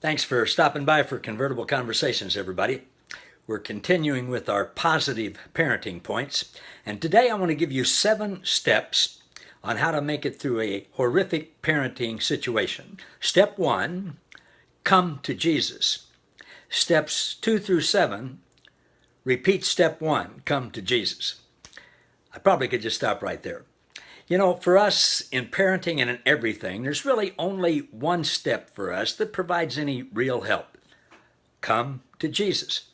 Thanks for stopping by for Convertible Conversations, everybody. We're continuing with our positive parenting points, and today I want to give you 7 steps on how to make it through a horrific parenting situation. Step 1, come to Jesus. Steps 2 through 7, repeat step 1, come to Jesus. I probably could just stop right there. You know, for us in parenting and in everything, there's really only one step for us that provides any real help. Come to Jesus.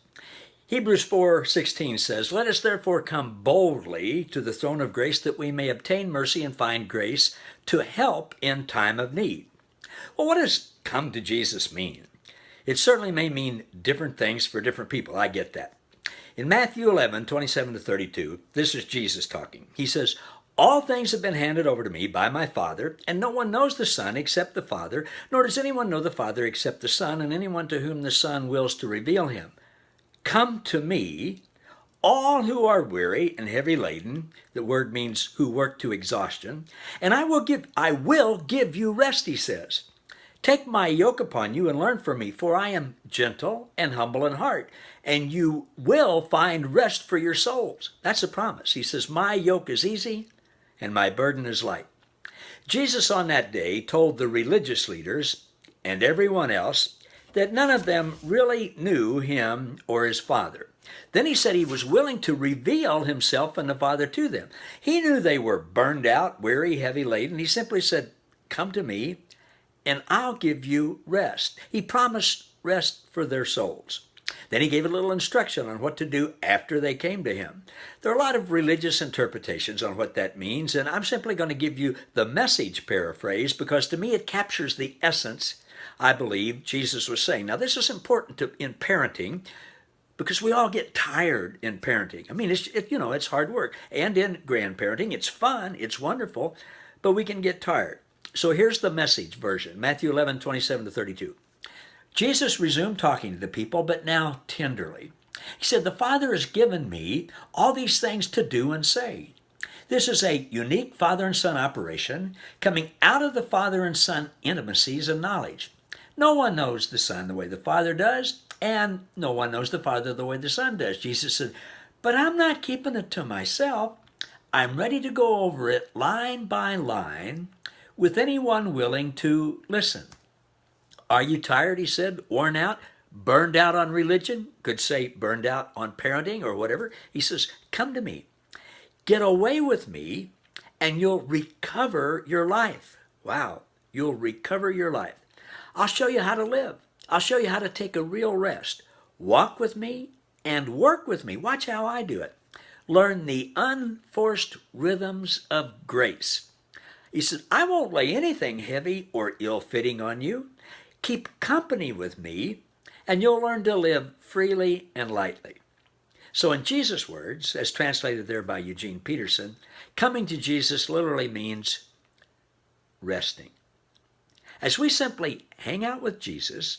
Hebrews 4:16 says, "Let us therefore come boldly to the throne of grace that we may obtain mercy and find grace to help in time of need." Well, what does come to Jesus mean? It certainly may mean different things for different people. I get that. In Matthew 11:27 to 32, this is Jesus talking. He says, "All things have been handed over to me by my Father, and no one knows the Son except the Father, nor does anyone know the Father except the Son, and anyone to whom the Son wills to reveal him. Come to me, all who are weary and heavy laden," the word means who work to exhaustion, "and I will give you rest," he says. "Take my yoke upon you and learn from me, for I am gentle and humble in heart, and you will find rest for your souls." That's a promise. He says, "My yoke is easy and my burden is light." Jesus on that day told the religious leaders and everyone else that none of them really knew him or his Father. Then he said he was willing to reveal himself and the Father to them. He knew they were burned out, weary, heavy laden. He simply said, "Come to me and I'll give you rest." He promised rest for their souls. Then he gave a little instruction on what to do after they came to him. There are a lot of religious interpretations on what that means, and I'm simply going to give you the Message paraphrase because to me it captures the essence I believe Jesus was saying. Now this is important in parenting because we all get tired in parenting. I mean, it's hard work. And in grandparenting, it's fun, it's wonderful, but we can get tired. So here's the Message version, Matthew 11:27 to 32. Jesus resumed talking to the people, but now tenderly. He said, "The Father has given me all these things to do and say." This is a unique father and son operation coming out of the father and son intimacies and knowledge. No one knows the Son the way the Father does, and no one knows the Father the way the Son does. Jesus said, "But I'm not keeping it to myself. I'm ready to go over it line by line with anyone willing to listen." Are you tired, he said, worn out, burned out on religion? Could say burned out on parenting or whatever. He says, "Come to me. Get away with me and you'll recover your life." Wow, you'll recover your life. I'll show you how to live. I'll show you how to take a real rest. Walk with me and work with me. Watch how I do it. Learn the unforced rhythms of grace. He said, "I won't lay anything heavy or ill-fitting on you. Keep company with me, and you'll learn to live freely and lightly." So in Jesus' words, as translated there by Eugene Peterson, coming to Jesus literally means resting. As we simply hang out with Jesus,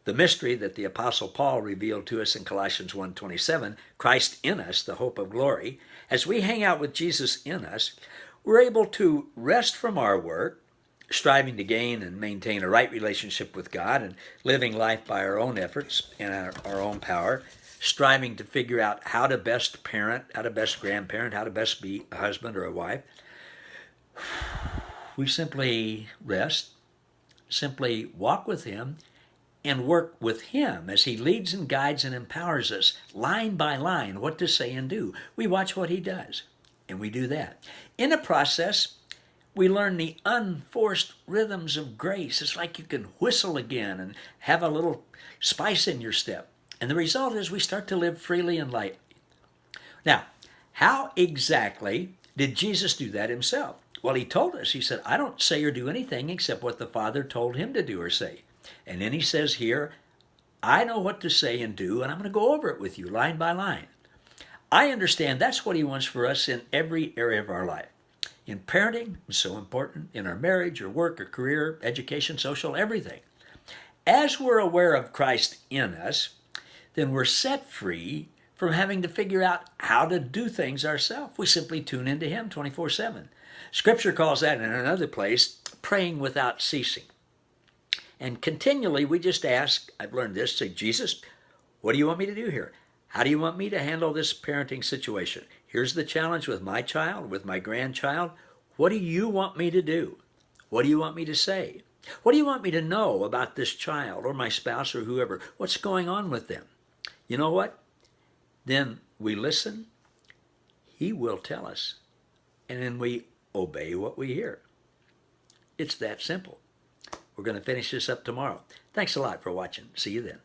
the mystery that the Apostle Paul revealed to us in Colossians 1:27, Christ in us, the hope of glory, as we hang out with Jesus in us, we're able to rest from our work, striving to gain and maintain a right relationship with God and living life by our own efforts and our own power, striving to figure out how to best parent, how to best grandparent, how to best be a husband or a wife. We simply rest, simply walk with him, and work with him as he leads and guides and empowers us line by line what to say and do. We watch what he does, and we do that. In the process, we learn the unforced rhythms of grace. It's like you can whistle again and have a little spice in your step. And the result is we start to live freely and lightly. Now, how exactly did Jesus do that himself? Well, he told us, he said, "I don't say or do anything except what the Father told him to do or say." And then he says here, "I know what to say and do, and I'm going to go over it with you line by line." I understand that's what he wants for us in every area of our life. In parenting, it's so important, in our marriage or work or career, education, social, everything. As we're aware of Christ in us, then we're set free from having to figure out how to do things ourselves. We simply tune into him 24/7. Scripture calls that in another place praying without ceasing. And continually we just ask, I've learned this, say, Jesus, what do you want me to do here? How do you want me to handle this parenting situation? Here's the challenge with my child, with my grandchild. What do you want me to do? What do you want me to say? What do you want me to know about this child or my spouse or whoever? What's going on with them? You know what? Then we listen. He will tell us. And then we obey what we hear. It's that simple. We're going to finish this up tomorrow. Thanks a lot for watching. See you then.